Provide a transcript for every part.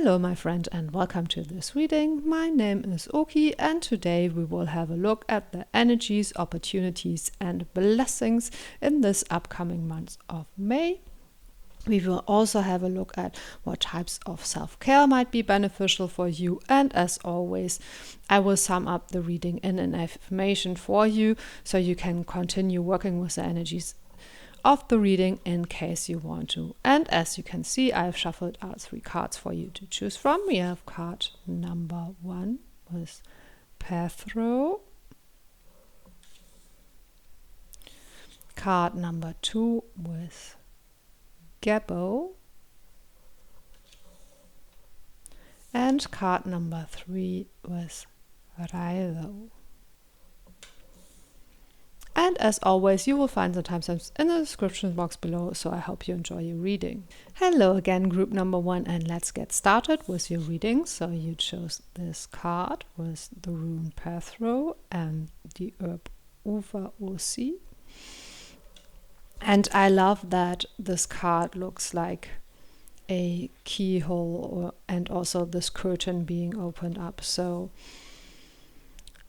Hello my friend and welcome to this reading. My name is Oki and today we will have a look at the energies, opportunities and blessings in this upcoming month of May. We will also have a look at what types of self-care might be beneficial for you, and as always I will sum up the reading in an affirmation for you so you can continue working with the energies of the reading in case you want to. And as you can see, I've shuffled out 3 cards for you to choose from. We have card number 1 with Perthro, card number 2 with Gebo, and card number 3 with Raidho. And as always, you will find the timestamps in the description box below, so I hope you enjoy your reading. Hello again, group number 1, and let's get started with your reading. So you chose this card with the rune Perthro and the herb Rozzi. And I love that this card looks like a keyhole and also this curtain being opened up. So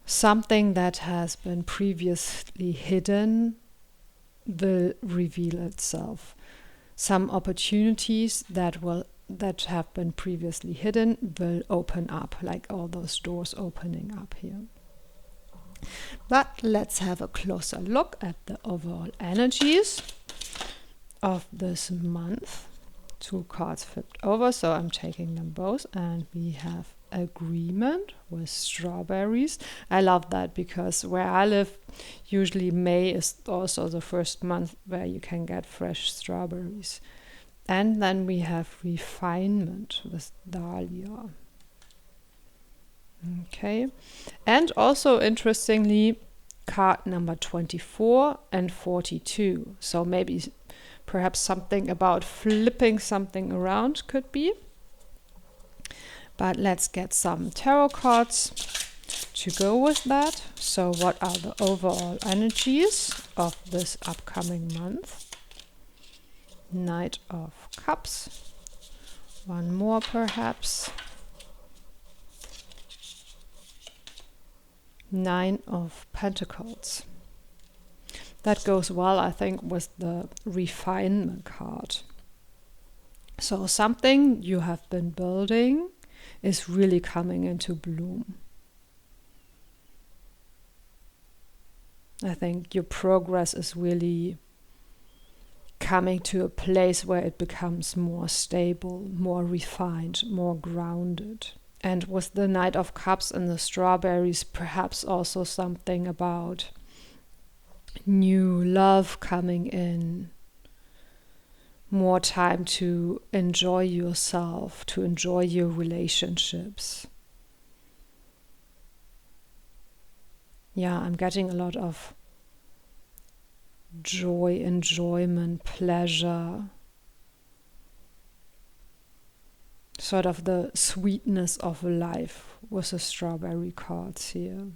something that has been previously hidden will reveal itself. Some opportunities that have been previously hidden will open up, like all those doors opening up here. But let's have a closer look at the overall energies of this month. 2 cards flipped over, so I'm taking them both, and we have agreement with strawberries. I love that because where I live, usually May is also the first month where you can get fresh strawberries. And then we have refinement with dahlia. Okay, and also interestingly, card number 24 and 42. So maybe perhaps something about flipping something around could be. But let's get some tarot cards to go with that. So what are the overall energies of this upcoming month? Knight of Cups. One more perhaps. 9 of Pentacles. That goes well, I think, with the refinement card. So something you have been building is really coming into bloom. I think your progress is really coming to a place where it becomes more stable, more refined, more grounded. And with the Knight of Cups and the strawberries, perhaps also something about new love coming in, more time to enjoy yourself, to enjoy your relationships. Yeah, I'm getting a lot of joy, enjoyment, pleasure, sort of the sweetness of life with the strawberry cards here.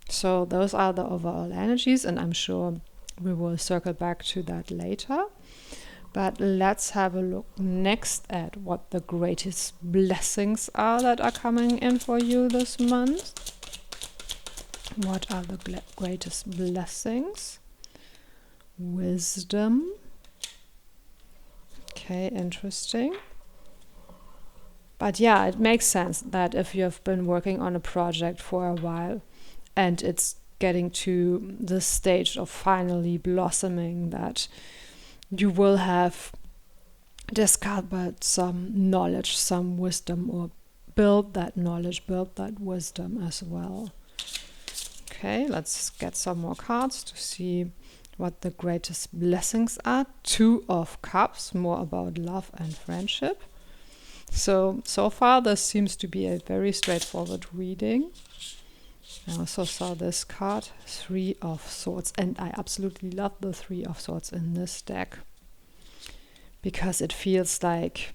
So those are the overall energies, and I'm sure we will circle back to that later. But let's have a look next at what the greatest blessings are that are coming in for you this month. What are the greatest blessings? Wisdom. Okay, interesting. But yeah, it makes sense that if you have been working on a project for a while and it's getting to the stage of finally blossoming, that you will have discovered some knowledge, some wisdom, or build that knowledge, build that wisdom as well. Okay, let's get some more cards to see what the greatest blessings are. 2 of Cups, more about love and friendship. So far this seems to be a very straightforward reading. I also saw this card, 3 of Swords, and I absolutely love the 3 of Swords in this deck because it feels like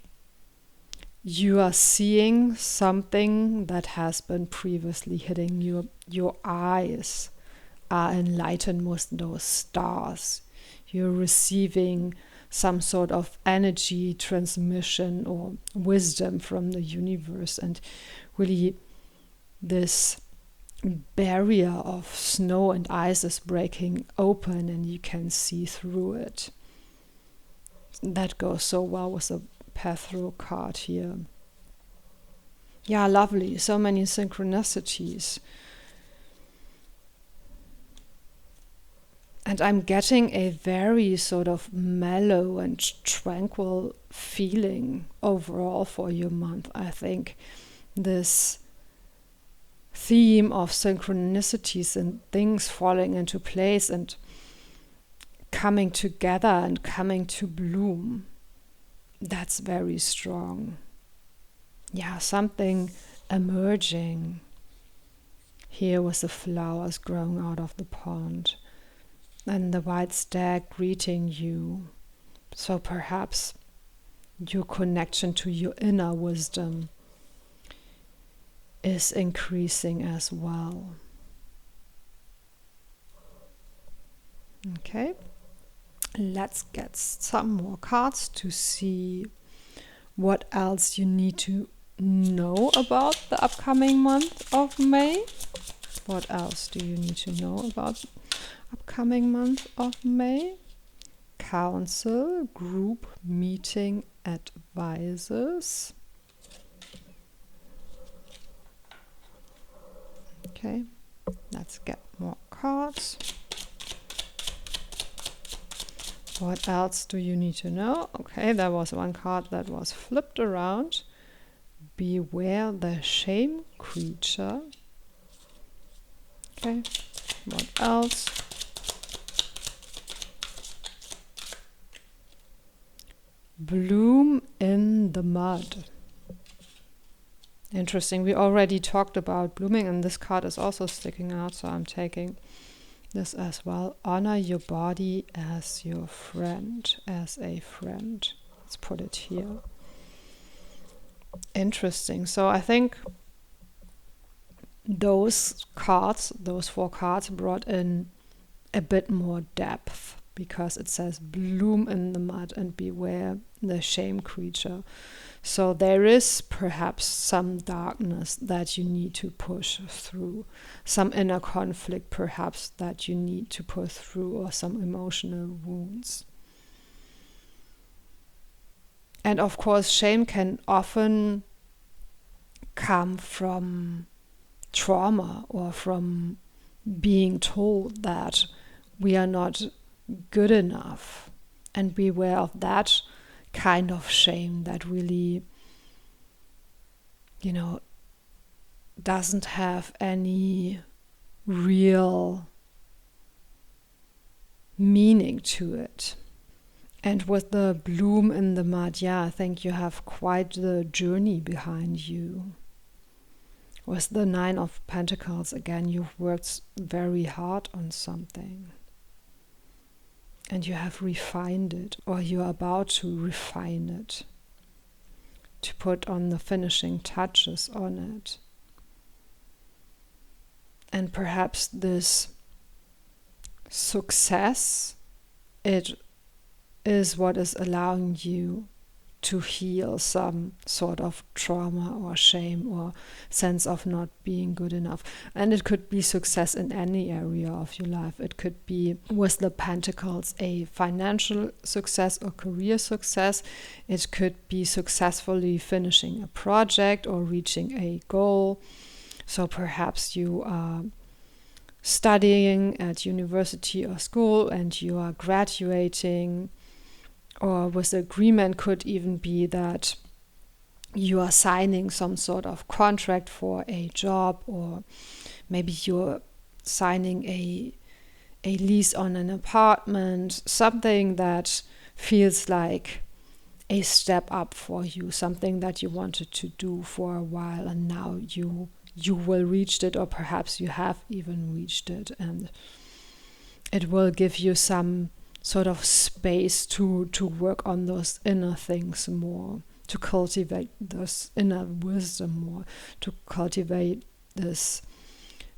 you are seeing something that has been previously hitting your eyes are enlightened with those stars. You're receiving some sort of energy transmission or wisdom from the universe, and really this barrier of snow and ice is breaking open and you can see through it. That goes so well with the Perthro card here. Yeah, lovely. So many synchronicities. And I'm getting a very sort of mellow and tranquil feeling overall for your month. I think this theme of synchronicities and things falling into place and coming together and coming to bloom, that's very strong. Yeah, something emerging here with the flowers growing out of the pond and the white stag greeting you. So perhaps your connection to your inner wisdom is increasing as well. Okay, let's get some more cards to see what else you need to know about the upcoming month of May. What else do you need to know about upcoming month of May? Council, group meeting advisors. Okay, let's get more cards. What else do you need to know? Okay, there was one card that was flipped around. Beware the shame creature. Okay, what else? Bloom in the mud. Interesting. We already talked about blooming, and this card is also sticking out, so I'm taking this as well. Honor your body as your friend, as a friend. Let's put it here. Interesting. So I think those four cards brought in a bit more depth, because it says bloom in the mud and beware the shame creature. So there is perhaps some darkness that you need to push through, some inner conflict perhaps that you need to push through, or some emotional wounds. And of course, shame can often come from trauma or from being told that we are not good enough. And beware of that kind of shame that really, doesn't have any real meaning to it. And with the bloom in the mud, I think you have quite the journey behind you. With the 9 of Pentacles, again, you've worked very hard on something. And you have refined it, or you're about to refine it, to put on the finishing touches on it. And perhaps this success, it is what is allowing you to heal some sort of trauma or shame or sense of not being good enough. And it could be success in any area of your life. It could be, with the Pentacles, a financial success or career success. It could be successfully finishing a project or reaching a goal. So perhaps you are studying at university or school and you are graduating. Or with agreement could even be that you are signing some sort of contract for a job, or maybe you're signing a lease on an apartment, something that feels like a step up for you, something that you wanted to do for a while and now you will reach it, or perhaps you have even reached it, and it will give you some sort of space to work on those inner things more, to cultivate this inner wisdom more, to cultivate this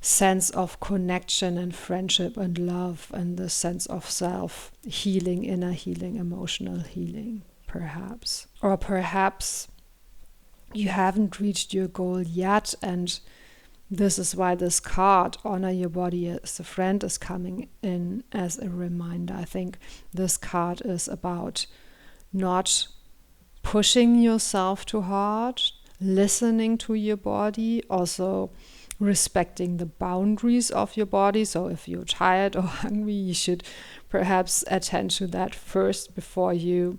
sense of connection and friendship and love, and the sense of self healing, inner healing, emotional healing, perhaps. Or perhaps you haven't reached your goal yet, and this is why this card, Honor Your Body as a Friend, is coming in as a reminder. I think this card is about not pushing yourself too hard, listening to your body, also respecting the boundaries of your body. So if you're tired or hungry, you should perhaps attend to that first before you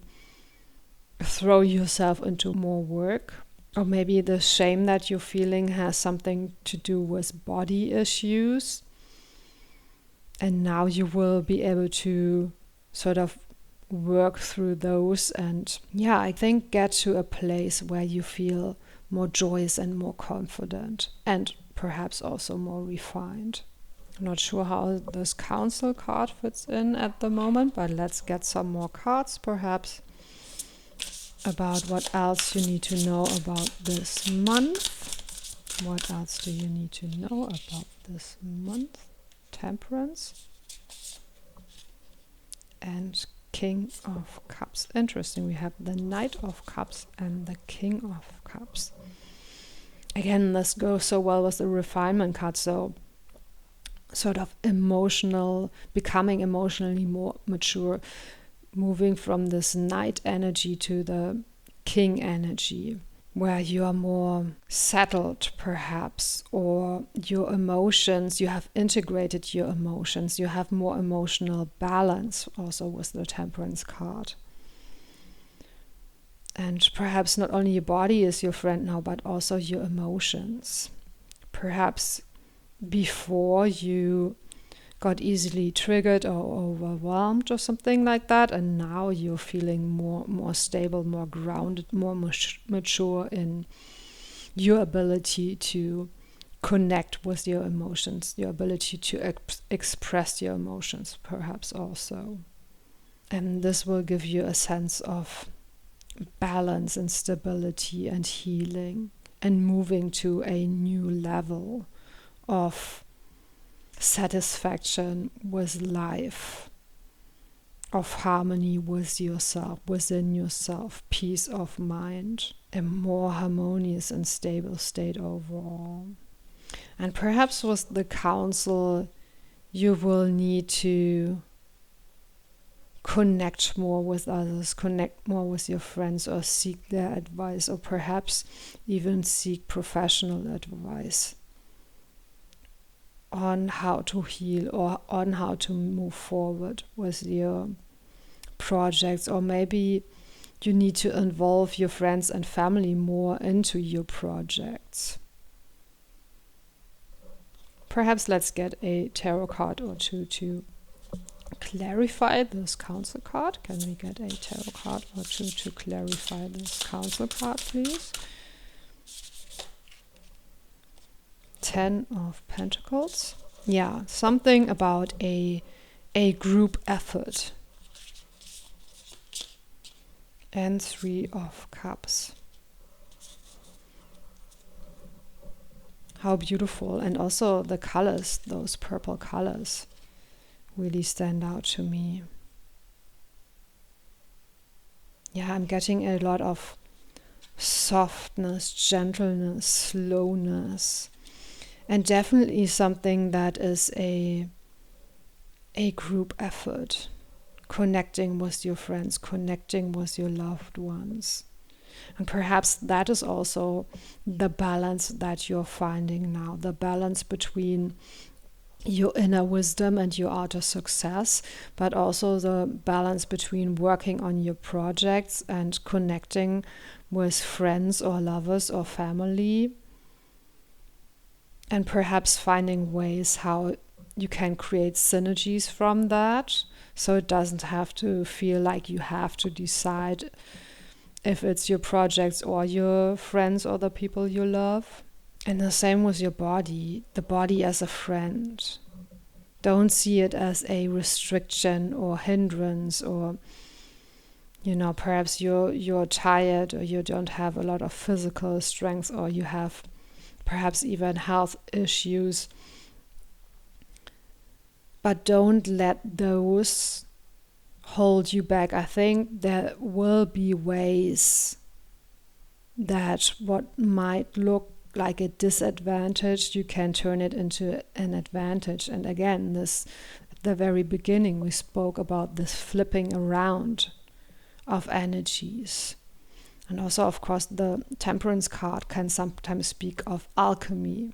throw yourself into more work. Or maybe the shame that you're feeling has something to do with body issues. And now you will be able to sort of work through those and, I think get to a place where you feel more joyous and more confident, and perhaps also more refined. I'm not sure how this council card fits in at the moment, but let's get some more cards perhaps about what else you need to know about this month. What else do you need to know about this month? Temperance and King of Cups. Interesting. We have the Knight of Cups and the King of Cups. Again, this goes so well with the refinement card. So sort of emotional, becoming emotionally more mature, moving from this Knight energy to the King energy, where you are more settled perhaps, or your emotions, you have integrated your emotions, you have more emotional balance also with the Temperance card. And perhaps not only your body is your friend now, but also your emotions. Perhaps before you got easily triggered or overwhelmed or something like that, and now you're feeling more stable, more grounded, more mature in your ability to connect with your emotions, your ability to express your emotions perhaps also. And this will give you a sense of balance and stability and healing, and moving to a new level of satisfaction with life, of harmony with yourself, within yourself, peace of mind, a more harmonious and stable state overall. And perhaps with the council, you will need to connect more with others, connect more with your friends, or seek their advice, or perhaps even seek professional advice on how to heal or on how to move forward with your projects. Or maybe you need to involve your friends and family more into your projects. Perhaps let's get a tarot card or two to clarify this council card. Can we get a tarot card or two to clarify this council card, please? 10 of Pentacles. Yeah, something about a group effort. And 3 of Cups. How beautiful. And also the colors, those purple colors, really stand out to me. Yeah, I'm getting a lot of softness, gentleness, slowness, and definitely something that is a group effort, connecting with your friends, connecting with your loved ones. And perhaps that is also the balance that you're finding now, the balance between your inner wisdom and your outer success, but also the balance between working on your projects and connecting with friends or lovers or family, and perhaps finding ways how you can create synergies from that, so it doesn't have to feel like you have to decide if it's your projects or your friends or the people you love. And the same with your body, the body as a friend. Don't see it as a restriction or hindrance, or perhaps you're tired, or you don't have a lot of physical strength, or you have perhaps even health issues But don't let those hold you back. I think there will be ways that what might look like a disadvantage, you can turn it into an advantage. And again, this at the very beginning, we spoke about this flipping around of energies. And also, of course, the Temperance card can sometimes speak of alchemy.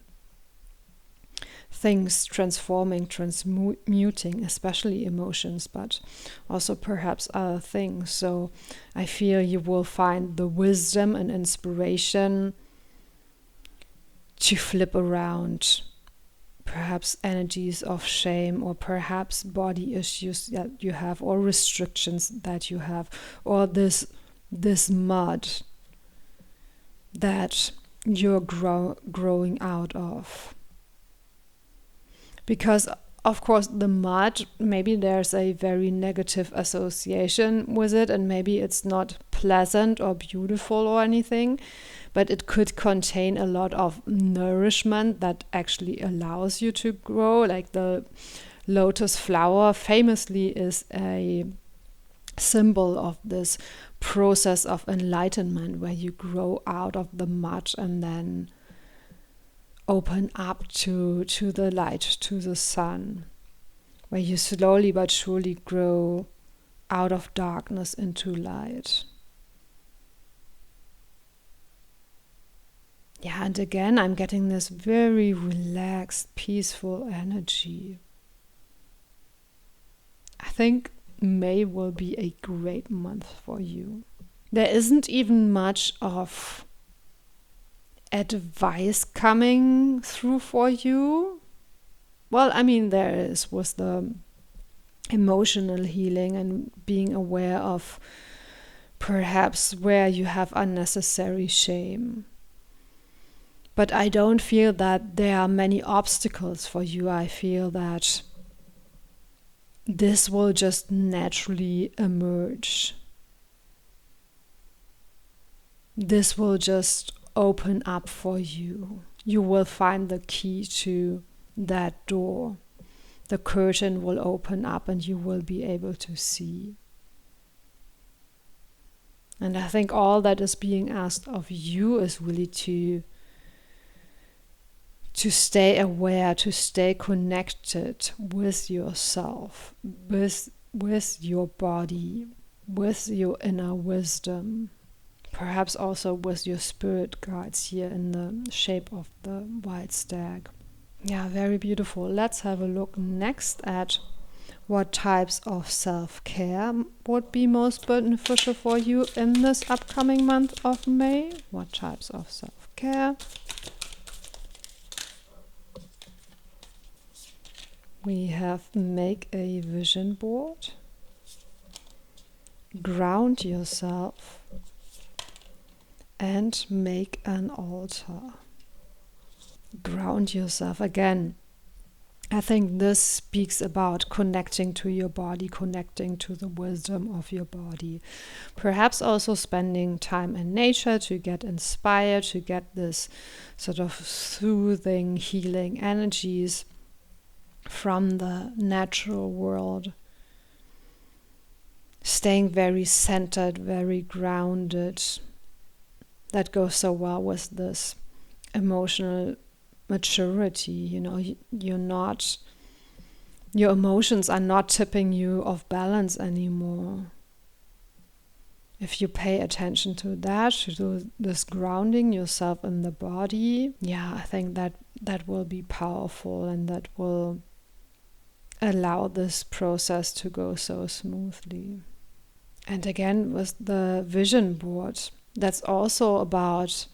Things transforming, transmuting, especially emotions, but also perhaps other things. So I feel you will find the wisdom and inspiration to flip around perhaps energies of shame, or perhaps body issues that you have, or restrictions that you have, or this mud that you're growing out of. Because, of course, the mud, maybe there's a very negative association with it, and maybe it's not pleasant or beautiful or anything, but it could contain a lot of nourishment that actually allows you to grow. Like the lotus flower famously is a symbol of this process of enlightenment, where you grow out of the mud and then open up to the light, to the sun, where you slowly but surely grow out of darkness into light. Yeah, and again, I'm getting this very relaxed, peaceful energy. I think May will be a great month for you. There isn't even much of advice coming through for you. Well, I mean, there is with the emotional healing and being aware of perhaps where you have unnecessary shame. But I don't feel that there are many obstacles for you. I feel that this will just naturally emerge. This will just open up for you. You will find the key to that door. The curtain will open up and you will be able to see. And I think all that is being asked of you is really to stay aware, to stay connected with yourself, with your body, with your inner wisdom, perhaps also with your spirit guides here in the shape of the white stag. Yeah, very beautiful. Let's have a look next at what types of self-care would be most beneficial for you in this upcoming month of May. What types of self-care? We have make a vision board, ground yourself, and make an altar. Ground yourself again. I think this speaks about connecting to your body, connecting to the wisdom of your body. Perhaps also spending time in nature to get inspired, to get this sort of soothing, healing energies from the natural world. Staying very centered, very grounded. That goes so well with this emotional maturity. You know, your emotions are not tipping you off balance anymore. If you pay attention to that, to this grounding yourself in the body, yeah, I think that will be powerful, and that will allow this process to go so smoothly. And again, with the vision board, that's also about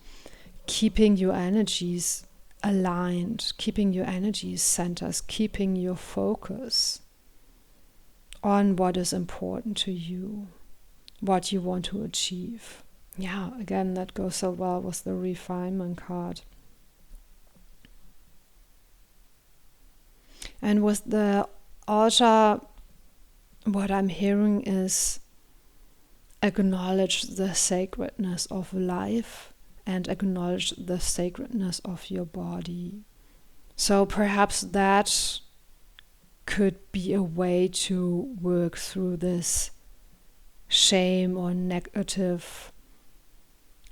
keeping your energies aligned, keeping your energies centers, keeping your focus on what is important to you, what you want to achieve. Yeah, again, that goes so well with the refinement card. And with the altar, what I'm hearing is acknowledge the sacredness of life and acknowledge the sacredness of your body. So perhaps that could be a way to work through this shame or negative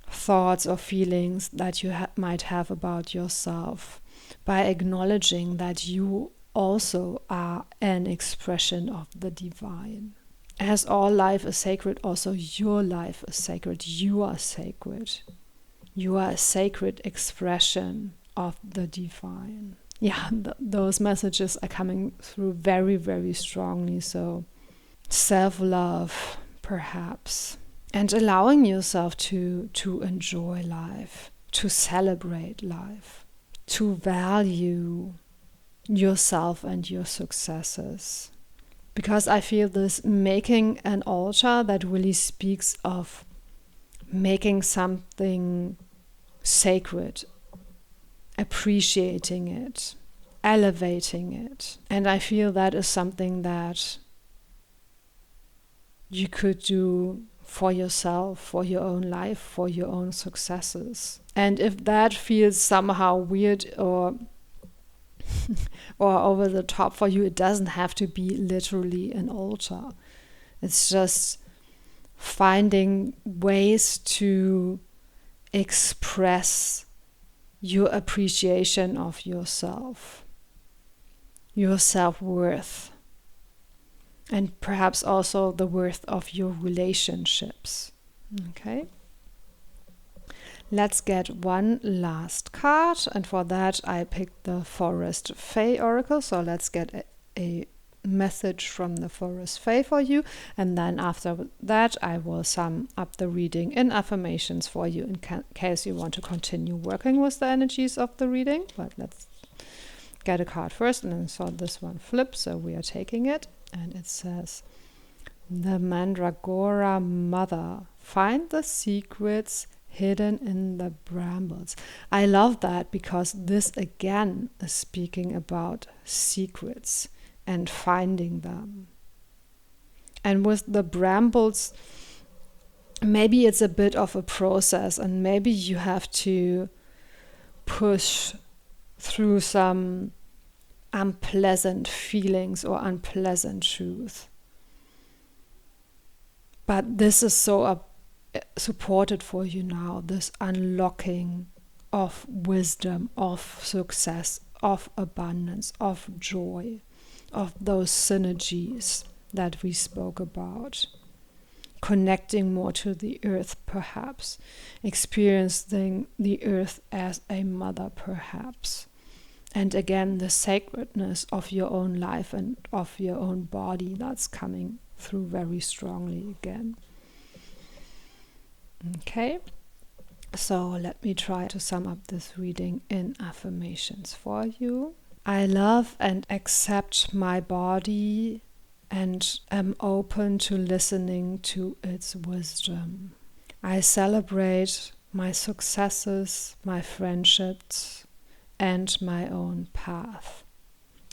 thoughts or feelings that you might have about yourself, by acknowledging that you also are an expression of the divine. As all life is sacred, also your life is sacred. You are sacred. You are a sacred expression of the divine. Yeah, those messages are coming through very, very strongly. So self-love, perhaps, and allowing yourself to enjoy life, to celebrate life, to value yourself and your successes. Because I feel this making an altar that really speaks of making something sacred, appreciating it, elevating it. And I feel that is something that you could do for yourself, for your own life, for your own successes. And if that feels somehow weird or over the top for you, it doesn't have to be literally an altar. It's just finding ways to express your appreciation of yourself, your self-worth, and perhaps also the worth of your relationships. Okay? Let's get one last card, and for that I picked the Forest Fae Oracle. So let's get a message from the Forest Fae for you, and then after that I will sum up the reading in affirmations for you in case you want to continue working with the energies of the reading. But let's get a card first, and then saw this one flip, so we are taking it, and it says, the Mandragora Mother, find the secrets hidden in the brambles. I love that, because this again is speaking about secrets and finding them. And with the brambles, maybe it's a bit of a process, and maybe you have to push through some unpleasant feelings or unpleasant truth. But this is so supported for you now, this unlocking of wisdom, of success, of abundance, of joy, of those synergies that we spoke about. Connecting more to the earth, perhaps. Experiencing the earth as a mother, perhaps. And again, the sacredness of your own life and of your own body, that's coming through very strongly again. Okay, so let me try to sum up this reading in affirmations for you. I love and accept my body and am open to listening to its wisdom. I celebrate my successes, my friendships, and my own path.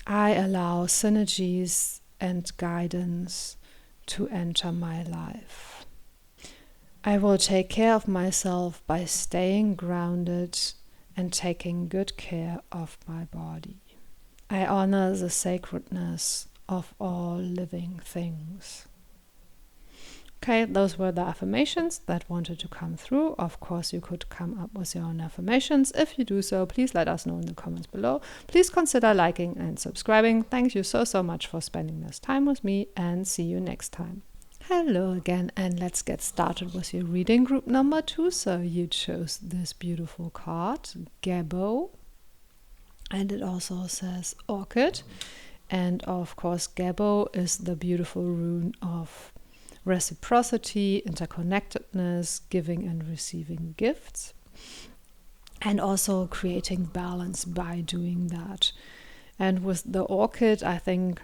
I allow synergies and guidance to enter my life. I will take care of myself by staying grounded and taking good care of my body. I honor the sacredness of all living things. Okay, those were the affirmations that wanted to come through. Of course, you could come up with your own affirmations. If you do so, please let us know in the comments below. Please consider liking and subscribing. Thank you so much for spending this time with me, and see you next time. Hello again, and let's get started with your reading group number 2. So you chose this beautiful card, Gebo, and it also says Orchid. And of course, Gebo is the beautiful rune of reciprocity, interconnectedness, giving and receiving gifts, and also creating balance by doing that. And with the orchid, I think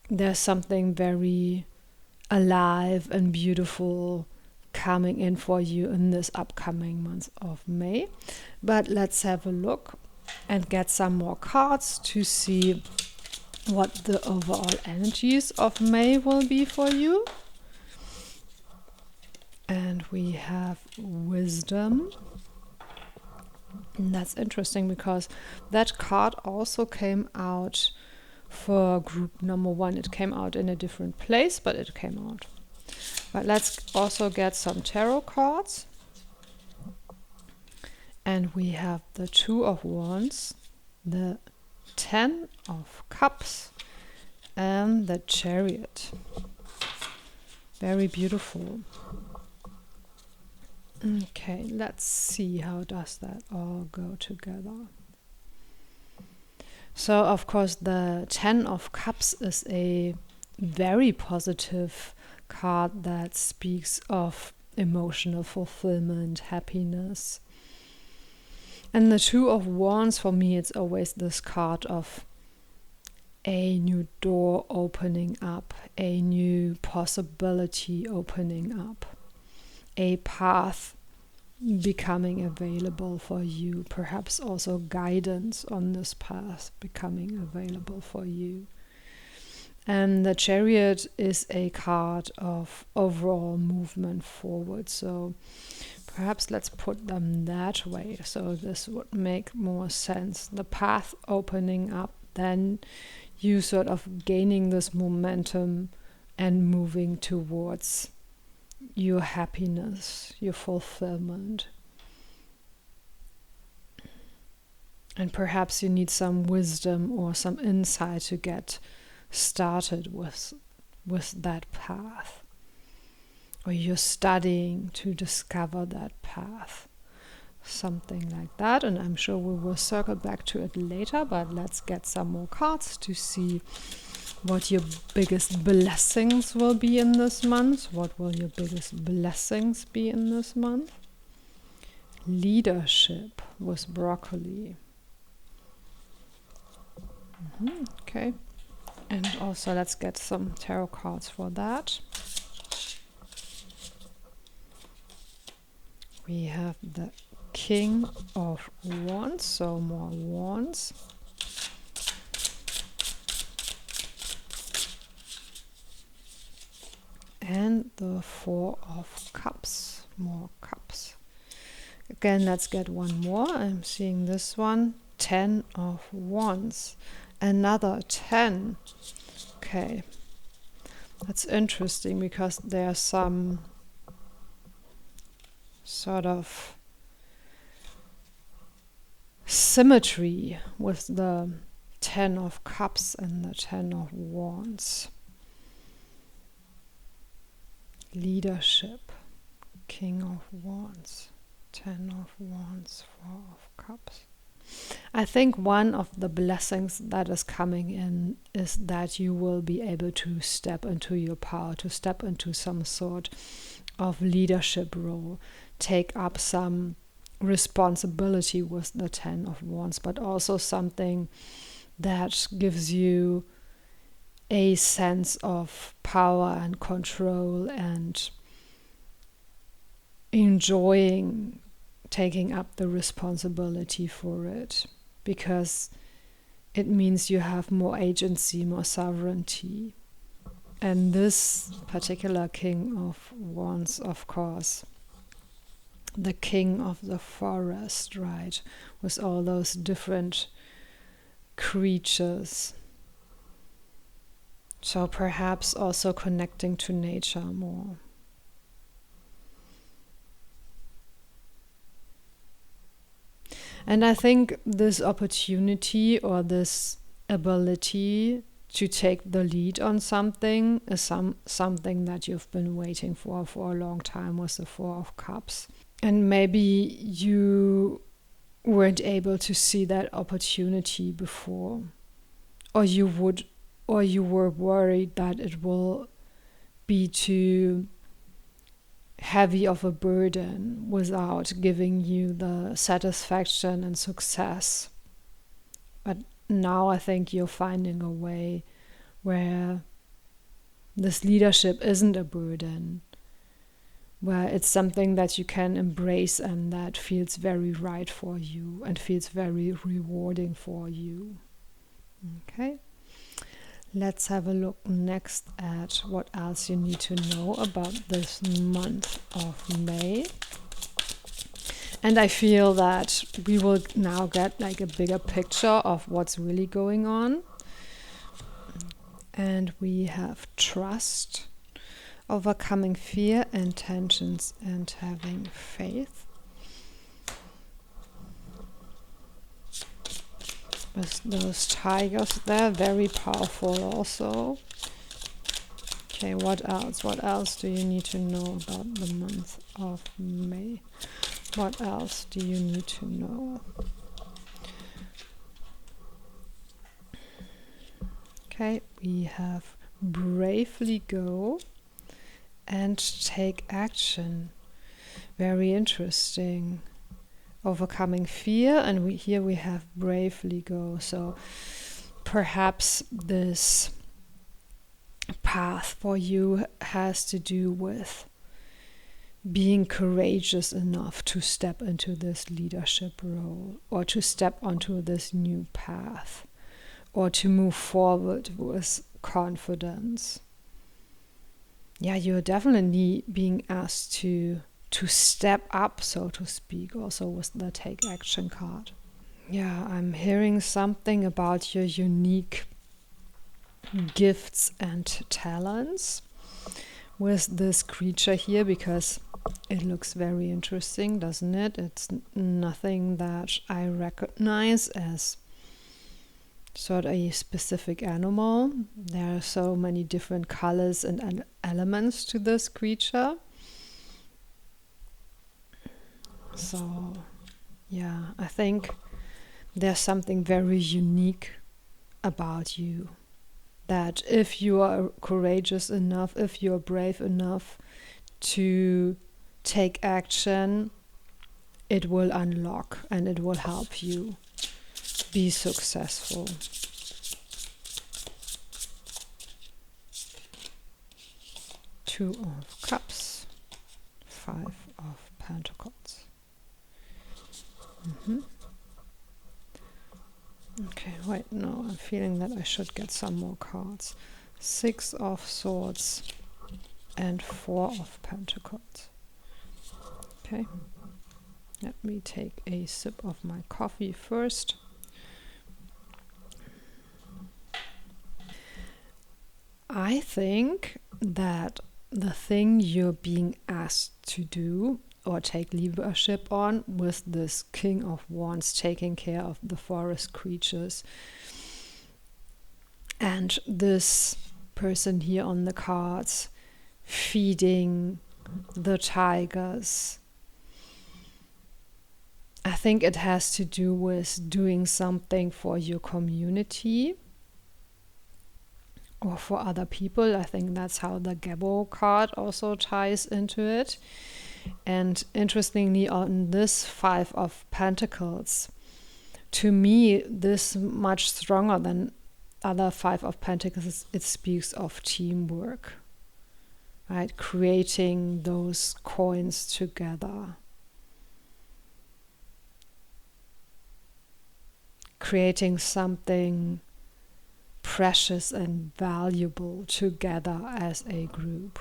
there's something very alive and beautiful coming in for you in this upcoming month of May. But let's have a look and get some more cards to see what the overall energies of May will be for you. And we have wisdom. And that's interesting because that card also came out for group number 1. It came out in a different place, but it came out. But let's also get some tarot cards. And we have the 2 of Wands, the 10 of Cups, and the Chariot. Very beautiful. Okay, let's see how does that all go together. So, of course, the 10 of Cups is a very positive card that speaks of emotional fulfillment, happiness. And the 2 of Wands, for me, it's always this card of a new door opening up, a new possibility opening up, a path becoming available for you, perhaps also guidance on this path becoming available for you. And the Chariot is a card of overall movement forward, so perhaps let's put them that way, so this would make more sense. The path opening up, then you sort of gaining this momentum and moving towards your happiness, your fulfillment. And perhaps you need some wisdom or some insight to get started with that path. Or you're studying to discover that path. Something like that. And I'm sure we will circle back to it later, but let's get some more cards to see what your biggest blessings will be in this month. What will your biggest blessings be in this month? Leadership with broccoli. Okay. And also let's get some tarot cards for that. We have the King of Wands, so more wands. And the 4 of Cups, more cups. Again, let's get one more. I'm seeing this one, 10 of Wands. Another 10. Okay. That's interesting because there's some sort of symmetry with the 10 of Cups and the 10 of Wands. Leadership, King of Wands, 10 of Wands, 4 of Cups. I think one of the blessings that is coming in is that you will be able to step into your power, to step into some sort of leadership role, take up some responsibility with the 10 of Wands, but also something that gives you a sense of power and control and enjoying taking up the responsibility for it, because it means you have more agency, more sovereignty. And this particular King of Wands, of course, the king of the forest, right, with all those different creatures. So perhaps also connecting to nature more. And I think this opportunity or this ability to take the lead on something is something that you've been waiting for a long time with the 4 of Cups. And maybe you weren't able to see that opportunity before, or you were worried that it will be too heavy of a burden without giving you the satisfaction and success. But now I think you're finding a way where this leadership isn't a burden, where it's something that you can embrace and that feels very right for you and feels very rewarding for you. Okay. Let's have a look next at what else you need to know about this month of May. And I feel that we will now get like a bigger picture of what's really going on. And we have trust, overcoming fear and tensions, and having faith. With those tigers, they're very powerful also. Okay, what else? What else do you need to know about the month of May? What else do you need to know? Okay, we have bravely go and take action. Very interesting. Overcoming fear, and here we have bravely go. So perhaps this path for you has to do with being courageous enough to step into this leadership role, or to step onto this new path, or to move forward with confidence. Yeah, you're definitely being asked to step up, so to speak, also with the take action card. Yeah, I'm hearing something about your unique gifts and talents with this creature here, because it looks very interesting, doesn't it? It's nothing that I recognize as sort of a specific animal. There are so many different colors and elements to this creature. So, yeah, I think there's something very unique about you. That if you are courageous enough, if you're brave enough to take action, it will unlock and it will help you be successful. Two of Cups, Five of Pentacles. Okay, wait, no, I'm feeling that I should get some more cards. Six of Swords and Four of Pentacles. Okay, let me take a sip of my coffee first. I think that the thing you're being asked to do or take leadership on with this King of Wands, taking care of the forest creatures, and this person here on the cards feeding the tigers, I think it has to do with doing something for your community or for other people. I think that's how the Gebo card also ties into it. And interestingly, on this Five of Pentacles, to me, this much stronger than other Five of Pentacles. It speaks of teamwork, right? Creating those coins together. Creating something precious and valuable together as a group.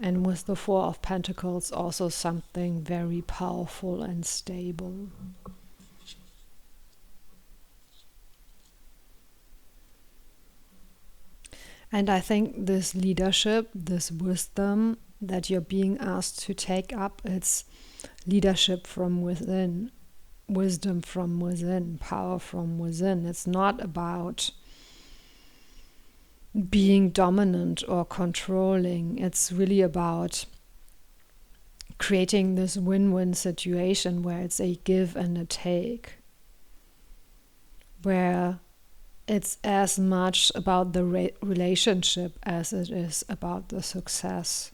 And with the Four of Pentacles, also something very powerful and stable. And I think this leadership, this wisdom that you're being asked to take up, it's leadership from within, wisdom from within, power from within. It's not about being dominant or controlling. It's really about creating this win-win situation where it's a give and a take, where it's as much about the relationship as it is about the success,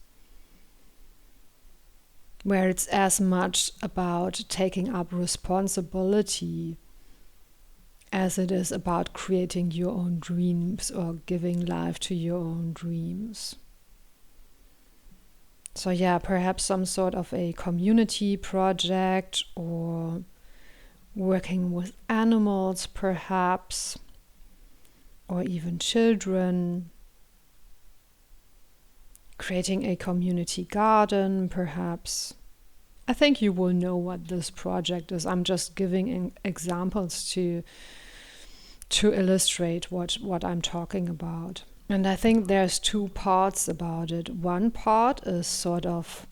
where it's as much about taking up responsibility as it is about creating your own dreams or giving life to your own dreams. So yeah, perhaps some sort of a community project or working with animals perhaps, or even children, creating a community garden perhaps. I think you will know what this project is. I'm just giving examples to to illustrate what I'm talking about. And I think there's two parts about it. One part is sort of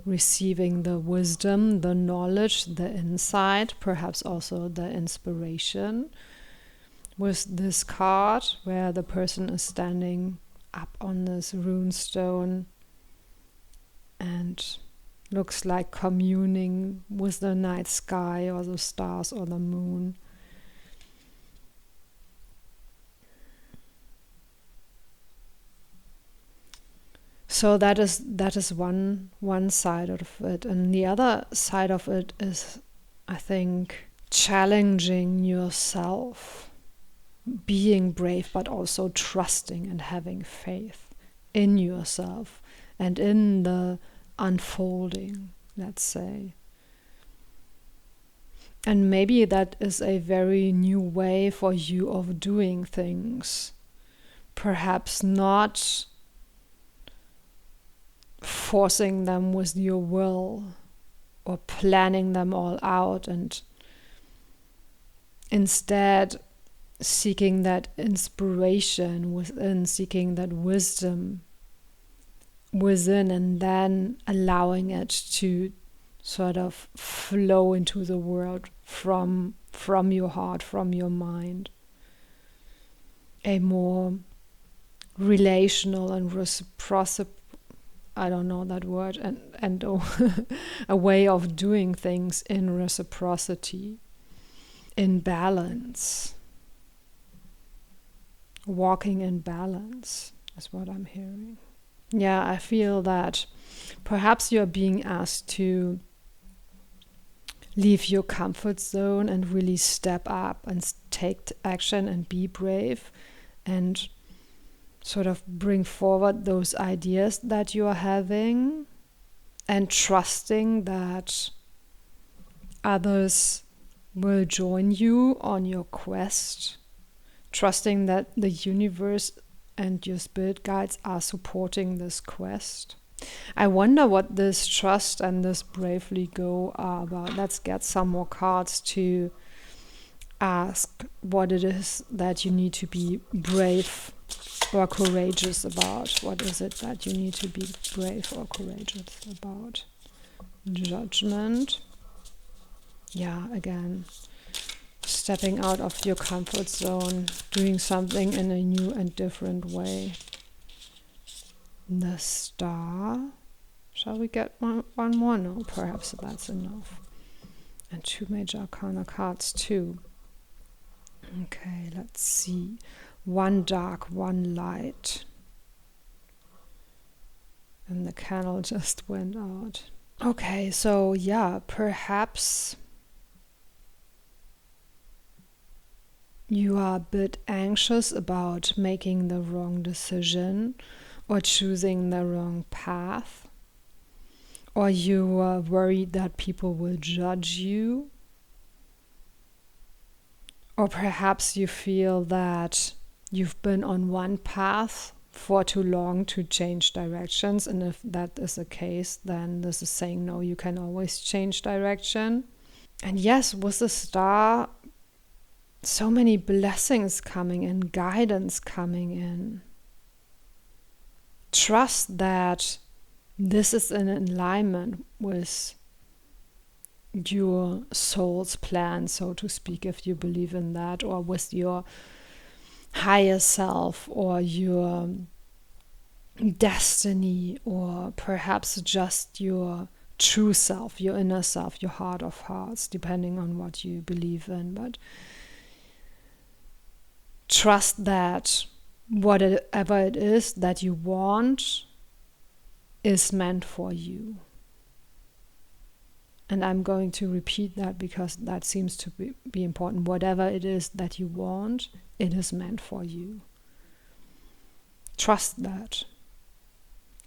receiving the wisdom, the knowledge, the insight, perhaps also the inspiration with this card where the person is standing up on this rune stone and looks like communing with the night sky or the stars or the moon. So that is one side of it, and the other side of it is, I think, challenging yourself, being brave, but also trusting and having faith in yourself and in the unfolding, let's say. And maybe that is a very new way for you of doing things. Perhaps not forcing them with your will or planning them all out, and instead seeking that inspiration within, seeking that wisdom within, and then allowing it to sort of flow into the world from your heart, from your mind. A more relational and reciprocal, I don't know that word, and a way of doing things in reciprocity, in balance. Walking in balance is what I'm hearing. Yeah, I feel that perhaps you're being asked to leave your comfort zone and really step up and take action and be brave and sort of bring forward those ideas that you are having, and trusting that others will join you on your quest, trusting that the universe and your spirit guides are supporting this quest. I wonder what this trust and this bravely go are about. Let's get some more cards to ask what it is that you need to be brave or courageous about. What is it that you need to be brave or courageous about? Judgment. Yeah, again, stepping out of your comfort zone, doing something in a new and different way. The Star. Shall we get one more? No, perhaps that's enough. And 2 major arcana cards too. Okay, let's see. 1 dark, 1 light. And the candle just went out. Okay, so yeah, perhaps you are a bit anxious about making the wrong decision or choosing the wrong path, or you are worried that people will judge you, or perhaps you feel that you've been on one path for too long to change directions, and if that is the case, then this is saying no, you can always change direction. And yes, with the Star, so many blessings coming in, guidance coming in. Trust that this is in alignment with your soul's plan, so to speak, if you believe in that, or with your higher self or your destiny, or perhaps just your true self, your inner self, your heart of hearts, depending on what you believe in. But trust that whatever it is that you want is meant for you. And I'm going to repeat that because that seems to be important. Whatever it is that you want, it is meant for you. Trust that.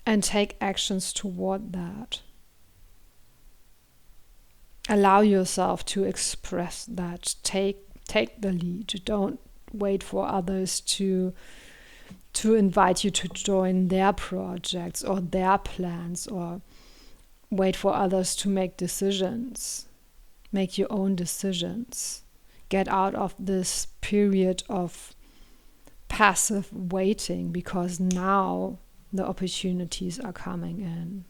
And take actions toward that. Allow yourself to express that. Take the lead. Don't wait for others to invite you to join their projects or their plans, or wait for others to make decisions. Make your own decisions. get out of this period of passive waiting, because now the opportunities are coming in.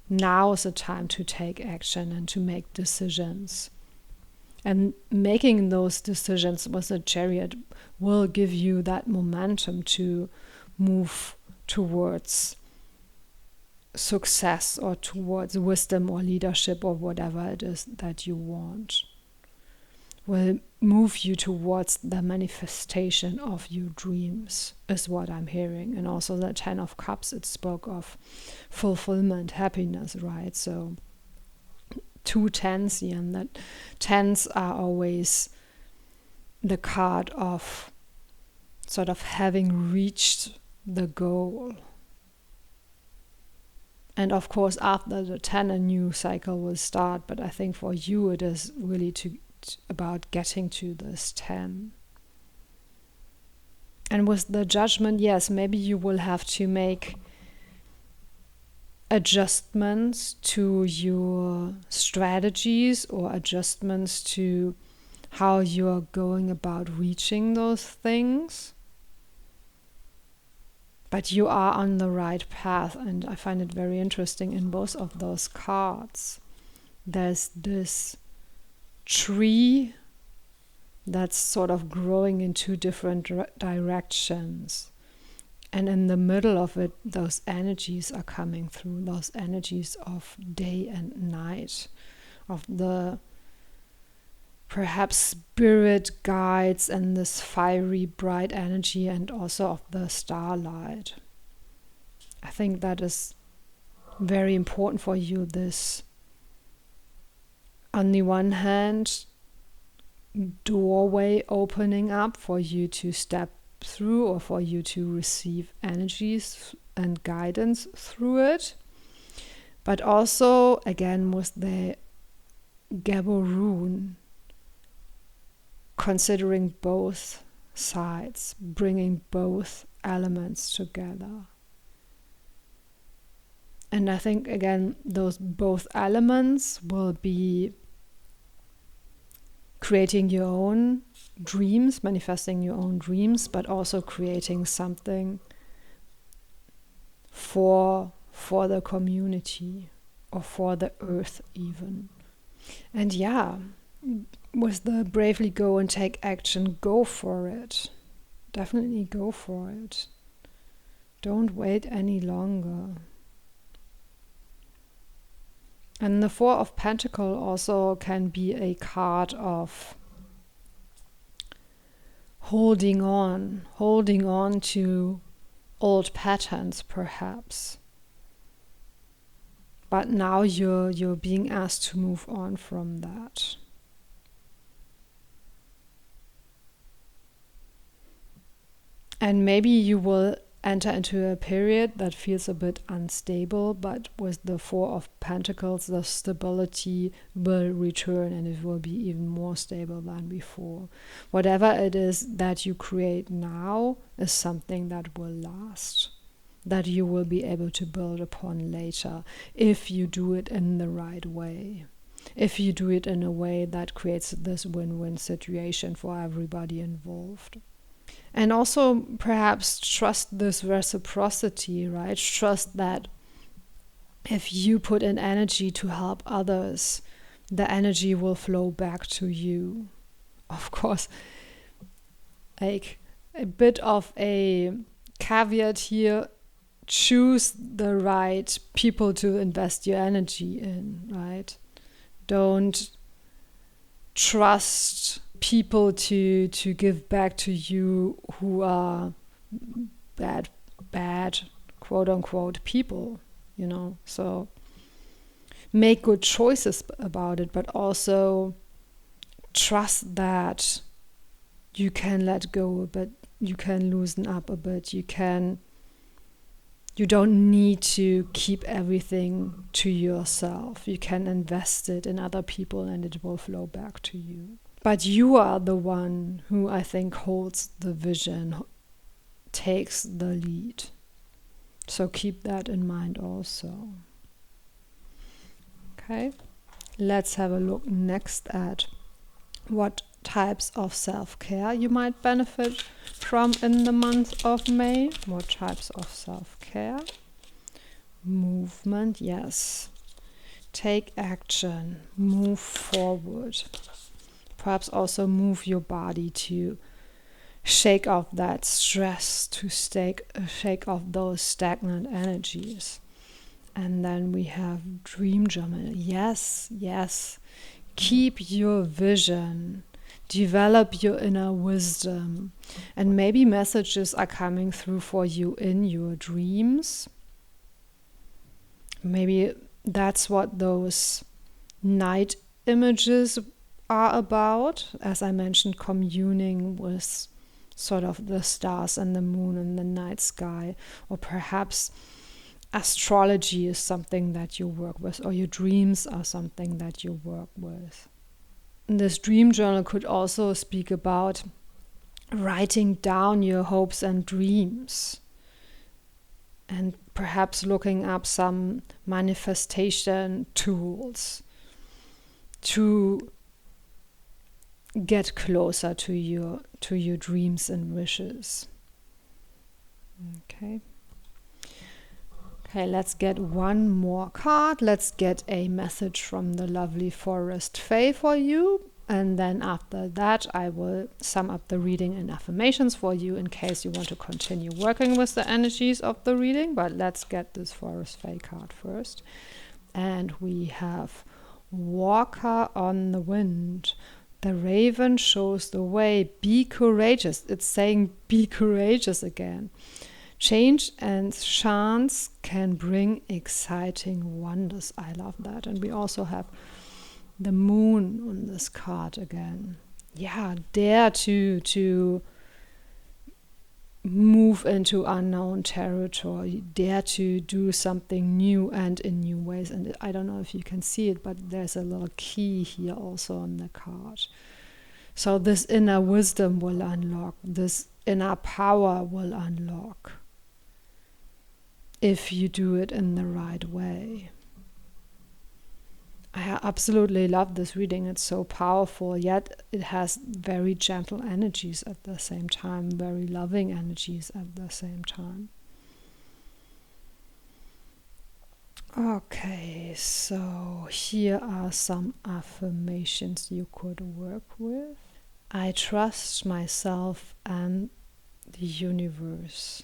Now is the time to take action and to make decisions. And making those decisions with the Chariot will give you that momentum to move towards success or towards wisdom or leadership or whatever it is that you want. Will move you towards the manifestation of your dreams, is what I'm hearing. And also the 10 of Cups, it spoke of fulfillment, happiness, right? So 2 10s here, and that 10s are always the card of sort of having reached the goal. And of course, after the 10, a new cycle will start. But I think for you, it is really about getting to this 10. And with the Judgment, yes, maybe you will have to make adjustments to your strategies or adjustments to how you're going about reaching those things. But you are on the right path, and I find it very interesting in both of those cards. There's this tree that's sort of growing in 2 different directions. And in the middle of it, those energies are coming through, those energies of day and night, of the perhaps spirit guides and this fiery, bright energy, and also of the starlight. I think that is very important for you, this, on the one hand, doorway opening up for you to step through or for you to receive energies and guidance through it. But also, again, with the Gebo rune, considering both sides, bringing both elements together. And I think, again, those both elements will be creating your own dreams, manifesting your own dreams, but also creating something for the community or for the earth even. And yeah, with the bravely go and take action, go for it. Definitely go for it. Don't wait any longer. And the 4 of Pentacles also can be a card of holding on to old patterns perhaps. But now you're being asked to move on from that. And maybe you will enter into a period that feels a bit unstable, but with the 4 of Pentacles, the stability will return and it will be even more stable than before. Whatever it is that you create now is something that will last, that you will be able to build upon later if you do it in the right way. If you do it in a way that creates this win-win situation for everybody involved. And also perhaps trust this reciprocity, right? Trust that if you put in energy to help others, the energy will flow back to you. Of course, like a bit of a caveat here, choose the right people to invest your energy in, right? Don't trust people to give back to you who are bad quote unquote people, you know. So make good choices about it, but also trust that you can let go a bit, you can loosen up a bit, you don't need to keep everything to yourself. You can invest it in other people and it will flow back to you. But you are the one who I think holds the vision, takes the lead. So keep that in mind also. Okay, let's have a look next at what types of self-care you might benefit from in the month of May. What types of self-care? Movement, yes. Take action, move forward. Perhaps also move your body to shake off that stress, to shake off those stagnant energies. And then we have dream journal. Yes, yes. Keep your vision. Develop your inner wisdom. And maybe messages are coming through for you in your dreams. Maybe that's what those night images are about. As I mentioned, communing with sort of the stars and the moon and the night sky. Or perhaps astrology is something that you work with, or your dreams are something that you work with. This dream journal could also speak about writing down your hopes and dreams, and perhaps looking up some manifestation tools to get closer to your dreams and wishes. Okay, let's get one more card. Let's get a message from the lovely Forest Fae for you. And then after that, I will sum up the reading in affirmations for you in case you want to continue working with the energies of the reading. But let's get this Forest Fae card first. And we have Walker on the Wind. The raven shows the way. Be courageous. It's saying be courageous again. Change and chance can bring exciting wonders. I love that. And we also have the moon on this card again. Yeah, dare to move into unknown territory. Dare to do something new and in new ways. And I don't know if you can see it, but there's a little key here also on the card. So this inner wisdom will unlock. This inner power will unlock, if you do it in the right way. I absolutely love this reading. It's so powerful, yet it has very gentle energies at the same time, very loving energies at the same time. Okay, so here are some affirmations you could work with. I trust myself and the universe.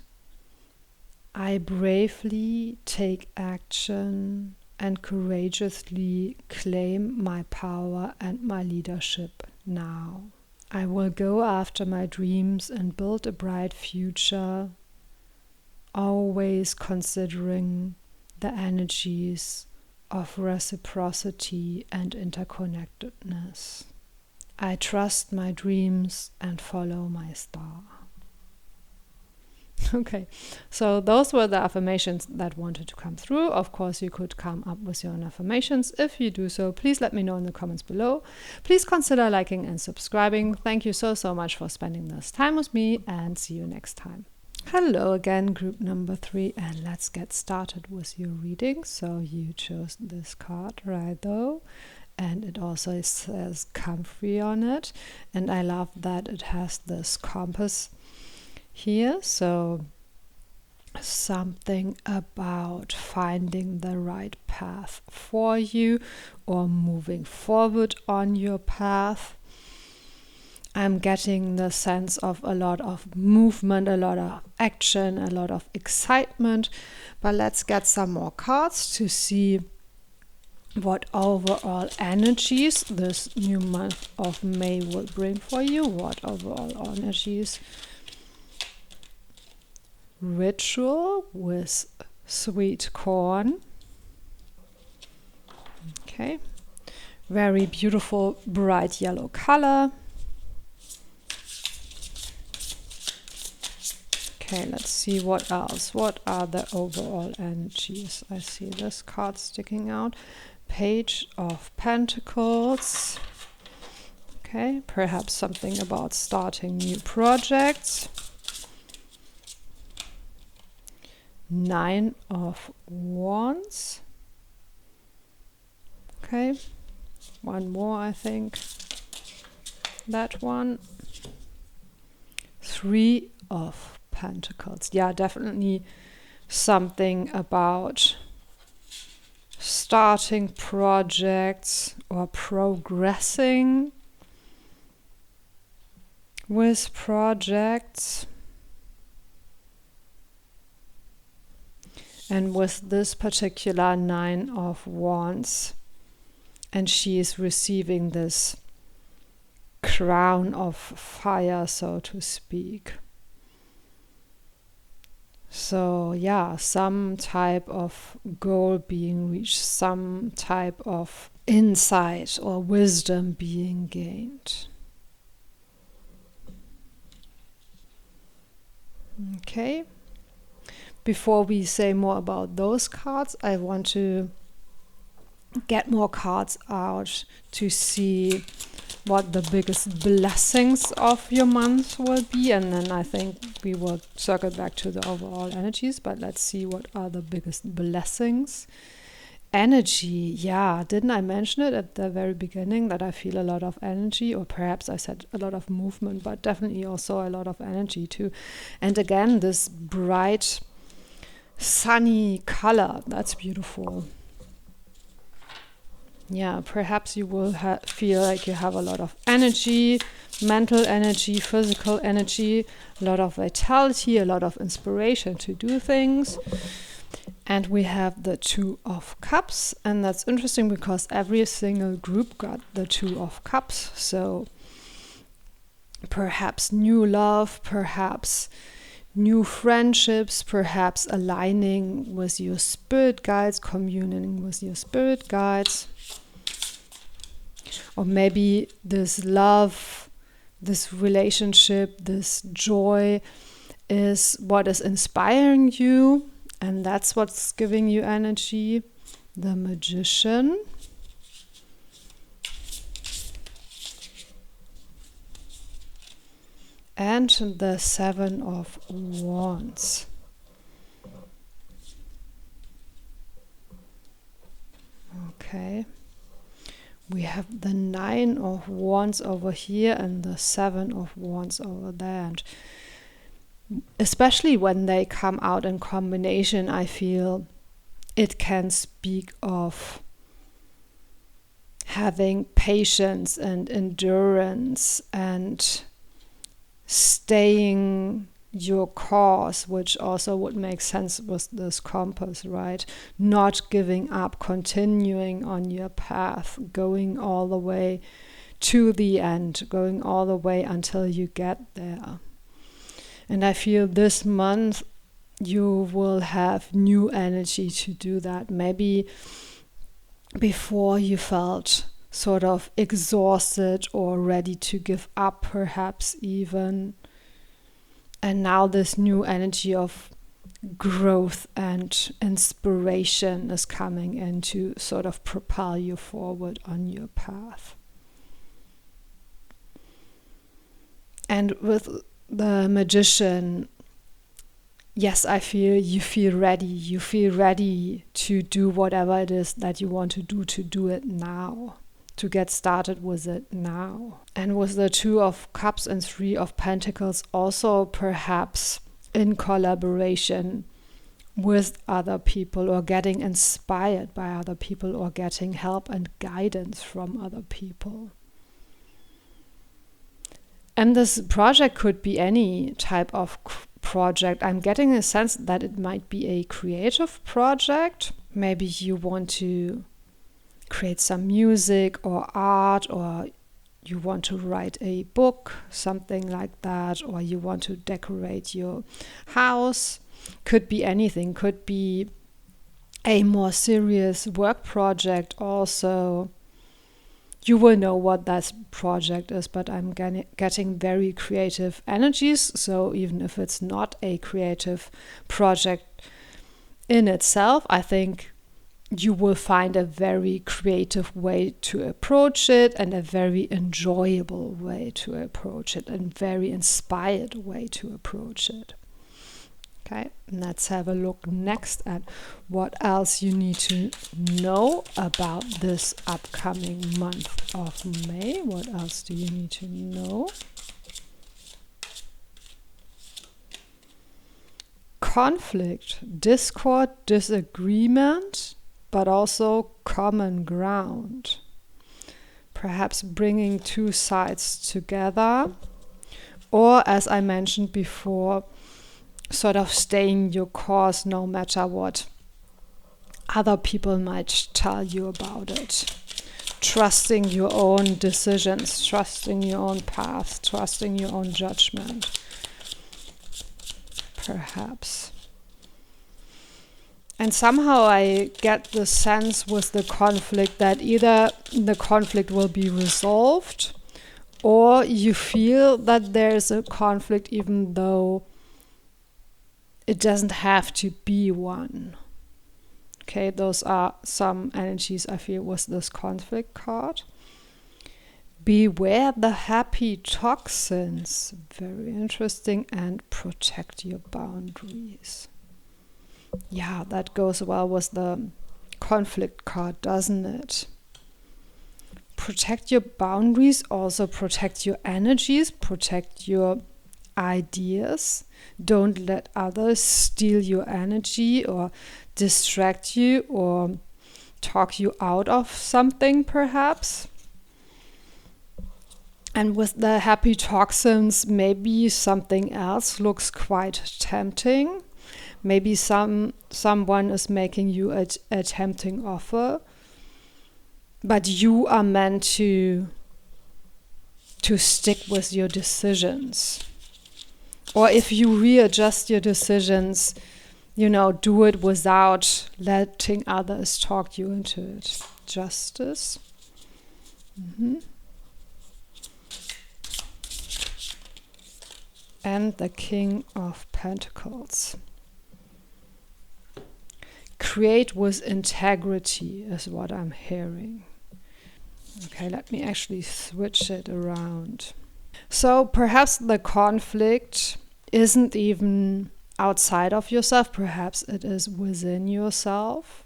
I bravely take action and courageously claim my power and my leadership now. I will go after my dreams and build a bright future, always considering the energies of reciprocity and interconnectedness. I trust my dreams and follow my star. Okay, so those were the affirmations that wanted to come through. Of course, you could come up with your own affirmations. If you do so, please let me know in the comments below. Please consider liking and subscribing. Thank you so much for spending this time with me, and see you next time. Hello again, group number 3, and let's get started with your reading. So you chose this card, Raidho, and it also says comfy on it, and I love that it has this compass here. So something about finding the right path for you or moving forward on your path. I'm getting the sense of a lot of movement, a lot of action, a lot of excitement. But let's get some more cards to see what overall energies this new month of May will bring for you. What overall energies. Ritual with sweet corn. Okay. Very beautiful bright yellow color. Okay, let's see what else. What are the overall energies? I see this card sticking out. Page of Pentacles. Okay, perhaps something about starting new projects. 9 of Wands. Okay, one more, I think. that one. 3 of Pentacles. Yeah, definitely something about starting projects or progressing with projects. And with this particular 9 of Wands, and she is receiving this crown of fire, so to speak. So yeah, some type of goal being reached, some type of insight or wisdom being gained. Okay. Before we say more about those cards, I want to get more cards out to see what the biggest blessings of your month will be, and then I think we will circle back to the overall energies, but let's see what are the biggest blessings. Energy, yeah, didn't I mention it at the very beginning that I feel a lot of energy, or perhaps I said a lot of movement, but definitely also a lot of energy too. And again, this bright sunny color, that's beautiful. Yeah, perhaps you will feel like you have a lot of energy, mental energy, physical energy, a lot of vitality, a lot of inspiration to do things. And we have the 2 of Cups, and that's interesting because every single group got the 2 of Cups. So perhaps new love, perhaps new friendships, perhaps aligning with your spirit guides, communing with your spirit guides. Or maybe this love, this relationship, this joy is what is inspiring you, and that's what's giving you energy. The Magician. And the 7 of Wands. Okay. We have the 9 of Wands over here and the 7 of Wands over there. And especially when they come out in combination, I feel it can speak of having patience and endurance and staying your course, which also would make sense with this compass, right? Not giving up, continuing on your path, going all the way to the end, going all the way until you get there. And I feel this month you will have new energy to do that. Maybe before you felt sort of exhausted or ready to give up, perhaps even. And now this new energy of growth and inspiration is coming in to sort of propel you forward on your path. And with the Magician, yes, I feel you feel ready. You feel ready to do whatever it is that you want to do it now, to get started with it now. And with the 2 of Cups and 3 of Pentacles, also perhaps in collaboration with other people, or getting inspired by other people, or getting help and guidance from other people. And this project could be any type of project. I'm getting a sense that it might be a creative project. Maybe you want to create some music or art, or you want to write a book, something like that, or you want to decorate your house. Could be anything. Could be a more serious work project also. You will know what that project is, but I'm getting very creative energies. So even if it's not a creative project in itself, I think you will find a very creative way to approach it, and a very enjoyable way to approach it, and very inspired way to approach it. Okay, let's have a look next at what else you need to know about this upcoming month of May. What else do you need to know? Conflict, discord, disagreement, but also common ground. Perhaps bringing two sides together, or as I mentioned before, sort of staying your course no matter what other people might tell you about it. Trusting your own decisions, trusting your own path, trusting your own judgment. Perhaps. And somehow I get the sense with the conflict that either the conflict will be resolved, or you feel that there's a conflict even though it doesn't have to be one. Okay, those are some energies I feel with this conflict card. Beware the happy toxins. Very interesting. And protect your boundaries. Yeah, that goes well with the conflict card, doesn't it? Protect your boundaries, also protect your energies, protect your ideas. Don't let others steal your energy or distract you or talk you out of something, perhaps. And with the happy toxins, maybe something else looks quite tempting. Maybe someone is making you a tempting offer, but you are meant to stick with your decisions. Or if you readjust your decisions, do it without letting others talk you into it. Justice. And the King of Pentacles. Create with integrity is what I'm hearing. Okay, let me actually switch it around. So perhaps the conflict isn't even outside of yourself, perhaps it is within yourself.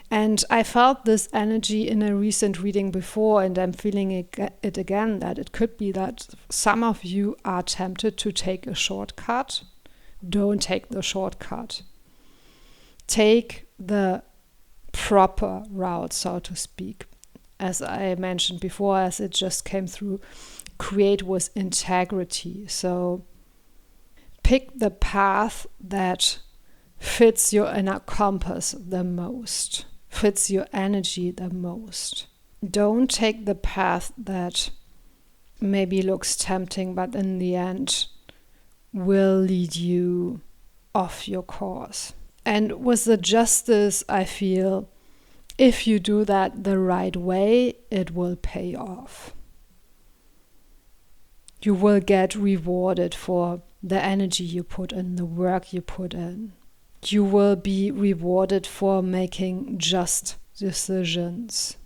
And I felt this energy in a recent reading before, and I'm feeling it again, that it could be that some of you are tempted to take a shortcut. Don't take the shortcut. Take the proper route, so to speak. As I mentioned before, as it just came through, create with integrity. So pick the path that fits your inner compass the most, fits your energy the most. Don't take the path that maybe looks tempting, but in the end will lead you off your course. And with the justice, I feel if you do that the right way, it will pay off. You will get rewarded for the energy you put in, the work you put in. You will be rewarded for making just decisions.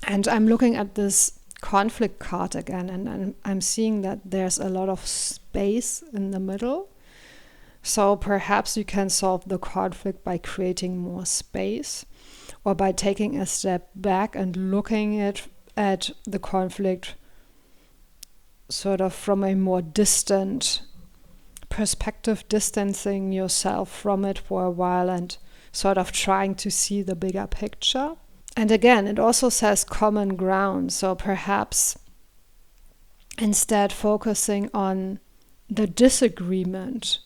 And I'm looking at this conflict card again, and I'm seeing that there's a lot of space in the middle. So perhaps you can solve the conflict by creating more space, or by taking a step back and looking at the conflict sort of from a more distant perspective, distancing yourself from it for a while and sort of trying to see the bigger picture. And again, it also says common ground. So perhaps instead focusing on the disagreement,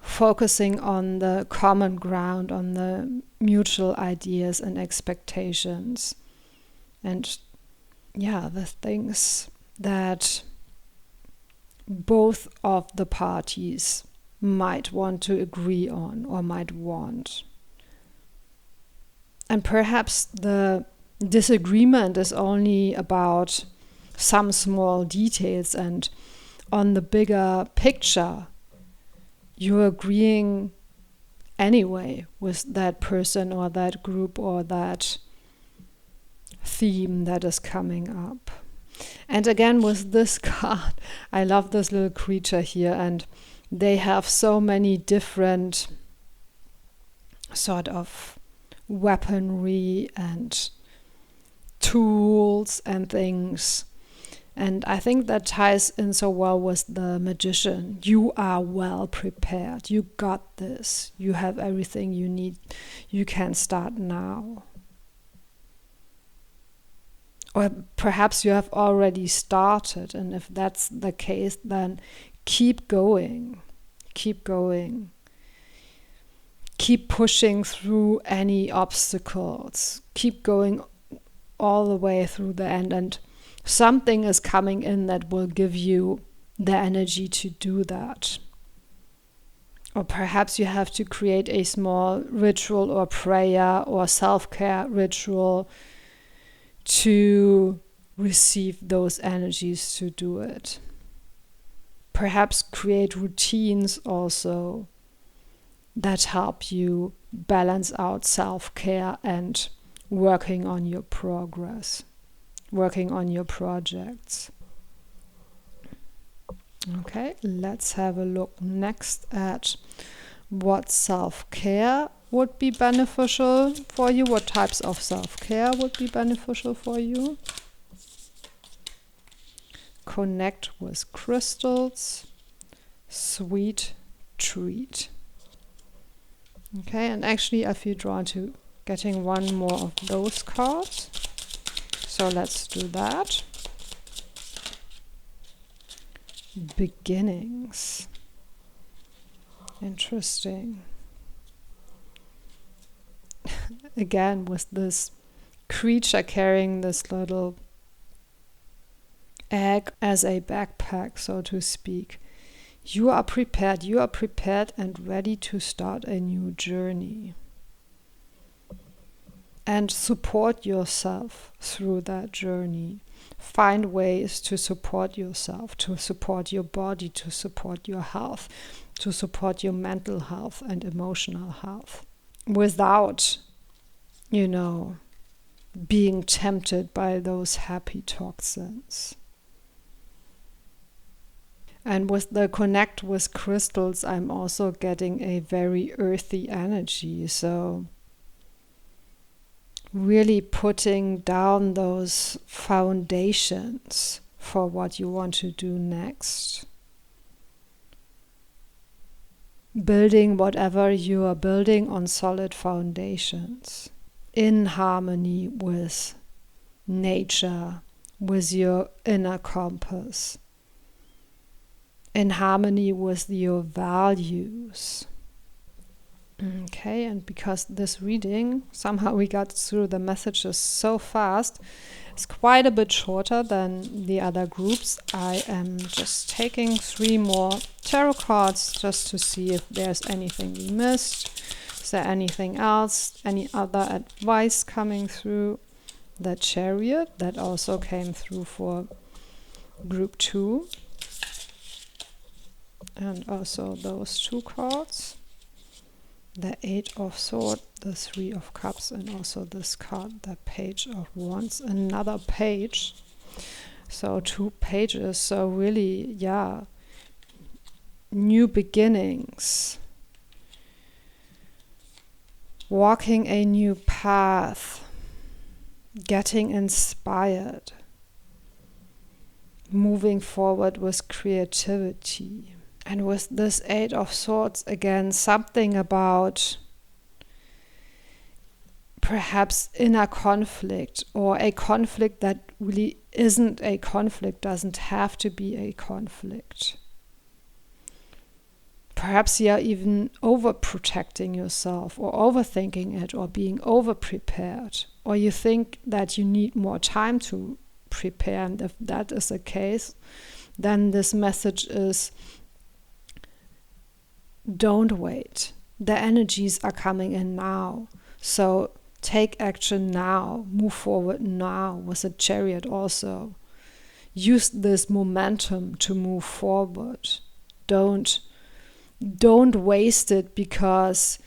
focusing on the common ground, on the mutual ideas and expectations, and the things that both of the parties might want to agree on or might want. And perhaps the disagreement is only about some small details, and on the bigger picture you're agreeing anyway with that person or that group or that theme that is coming up. And again, with this card, I love this little creature here, and they have so many different sort of weaponry and tools and things. And I think that ties in so well with the magician. You are well prepared. You got this. You have everything you need. You can start now. Or perhaps you have already started. And if that's the case, then keep going. Keep going. Keep pushing through any obstacles. Keep going all the way through the end, and something is coming in that will give you the energy to do that. Or perhaps you have to create a small ritual or prayer or self-care ritual to receive those energies to do it. Perhaps create routines also that help you balance out self-care and working on your progress, working on your projects. Okay, let's have a look next at what self-care would be beneficial for you, what types of self-care would be beneficial for you. Connect with crystals, sweet treat. Okay, and actually I feel drawn to getting one more of those cards. So let's do that. Beginnings. Interesting. Again, with this creature carrying this little egg as a backpack, so to speak. You are prepared and ready to start a new journey. And support yourself through that journey. Find ways to support yourself, to support your body, to support your health, to support your mental health and emotional health. Without, being tempted by those happy toxins. And with the connect with crystals, I'm also getting a very earthy energy. So really putting down those foundations for what you want to do next. Building whatever you are building on solid foundations, in harmony with nature, with your inner compass, in harmony with your values. Okay, and because this reading, somehow we got through the messages so fast, it's quite a bit shorter than the other groups. I am just taking 3 more tarot cards just to see if there's anything we missed. Is there anything else, any other advice coming through? The Chariot, that also came through for group 2. And also those 2 cards. The 8 of Swords, the 3 of Cups, and also this card, the Page of Wands, another page. So 2 pages, so really, new beginnings. Walking a new path, getting inspired, moving forward with creativity. And with this 8 of Swords, again, something about perhaps inner conflict, or a conflict that really isn't a conflict, doesn't have to be a conflict. Perhaps you are even overprotecting yourself, or overthinking it, or being overprepared, or you think that you need more time to prepare. And if that is the case, then this message is: don't wait. The energies are coming in now. So take action now. Move forward now. With the Chariot also. Use this momentum to move forward. Don't waste it because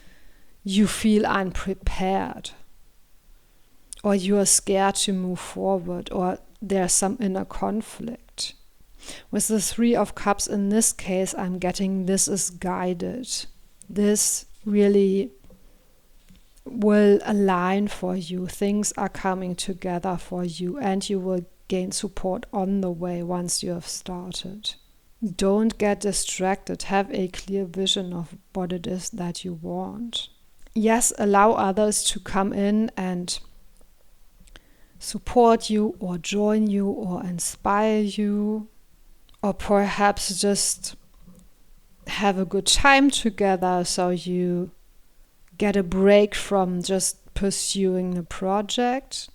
you feel unprepared, or you are scared to move forward, or there's some inner conflict. With the Three of Cups in this case, I'm getting this is guided. This really will align for you. Things are coming together for you, and you will gain support on the way once you have started. Don't get distracted. Have a clear vision of what it is that you want. Yes, allow others to come in and support you or join you or inspire you, or perhaps just have a good time together so you get a break from just pursuing the project.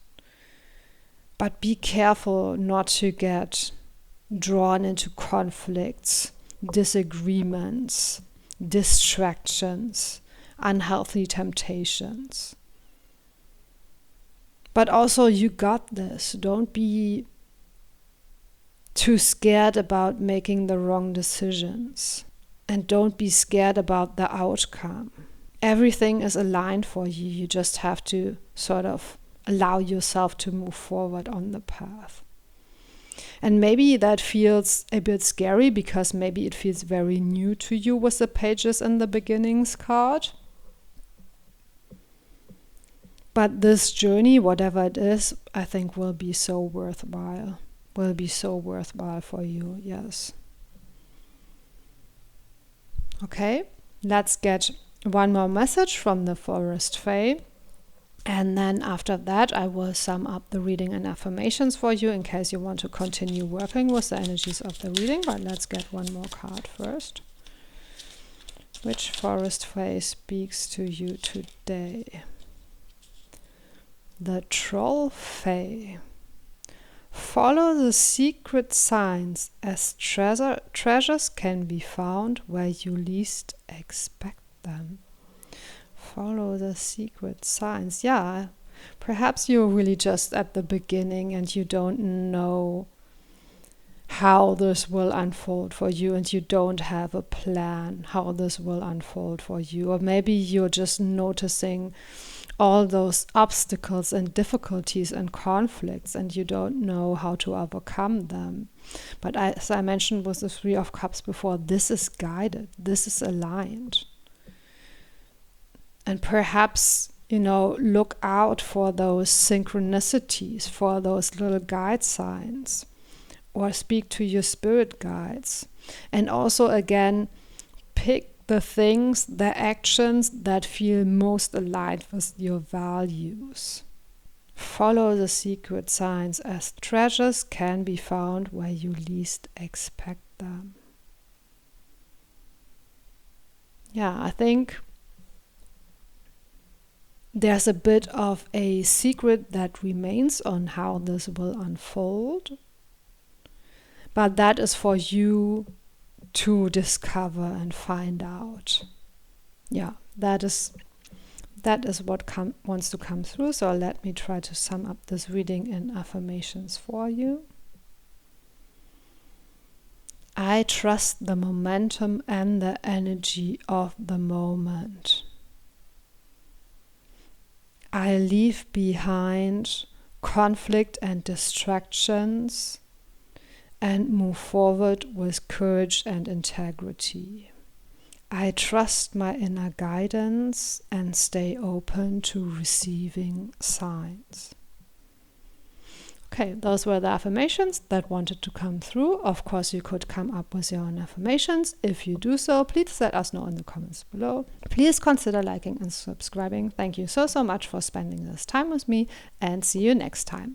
But be careful not to get drawn into conflicts, disagreements, distractions, unhealthy temptations. But also, you got this. Don't be too scared about making the wrong decisions. And don't be scared about the outcome. Everything is aligned for you. You just have to sort of allow yourself to move forward on the path. And maybe that feels a bit scary because maybe it feels very new to you with the pages in the beginnings card. But this journey, whatever it is, I think will be so worthwhile. Will be so worthwhile for you, yes. Okay, let's get one more message from the Forest Fae. And then after that, I will sum up the reading and affirmations for you in case you want to continue working with the energies of the reading. But let's get one more card first. Which Forest Fae speaks to you today? The Troll Fae. Follow the secret signs, as treasures can be found where you least expect them. Follow the secret signs. Yeah, perhaps you're really just at the beginning and you don't know how this will unfold for you, and you don't have a plan how this will unfold for you. Or maybe you're just noticing all those obstacles and difficulties and conflicts, and you don't know how to overcome them. But as I mentioned with the Three of Cups before, this is guided, this is aligned. And perhaps, look out for those synchronicities, for those little guide signs, or speak to your spirit guides. And also, again, pick the things, the actions that feel most aligned with your values. Follow the secret signs, as treasures can be found where you least expect them. Yeah, I think there's a bit of a secret that remains on how this will unfold, but that is for you to discover and find out. Yeah, that is what wants to come through. So let me try to sum up this reading in affirmations for you. I trust the momentum and the energy of the moment. I leave behind conflict and distractions and move forward with courage and integrity. I trust my inner guidance and stay open to receiving signs. Okay, those were the affirmations that wanted to come through. Of course, you could come up with your own affirmations. If you do so, please let us know in the comments below. Please consider liking and subscribing. Thank you so much for spending this time with me, and see you next time.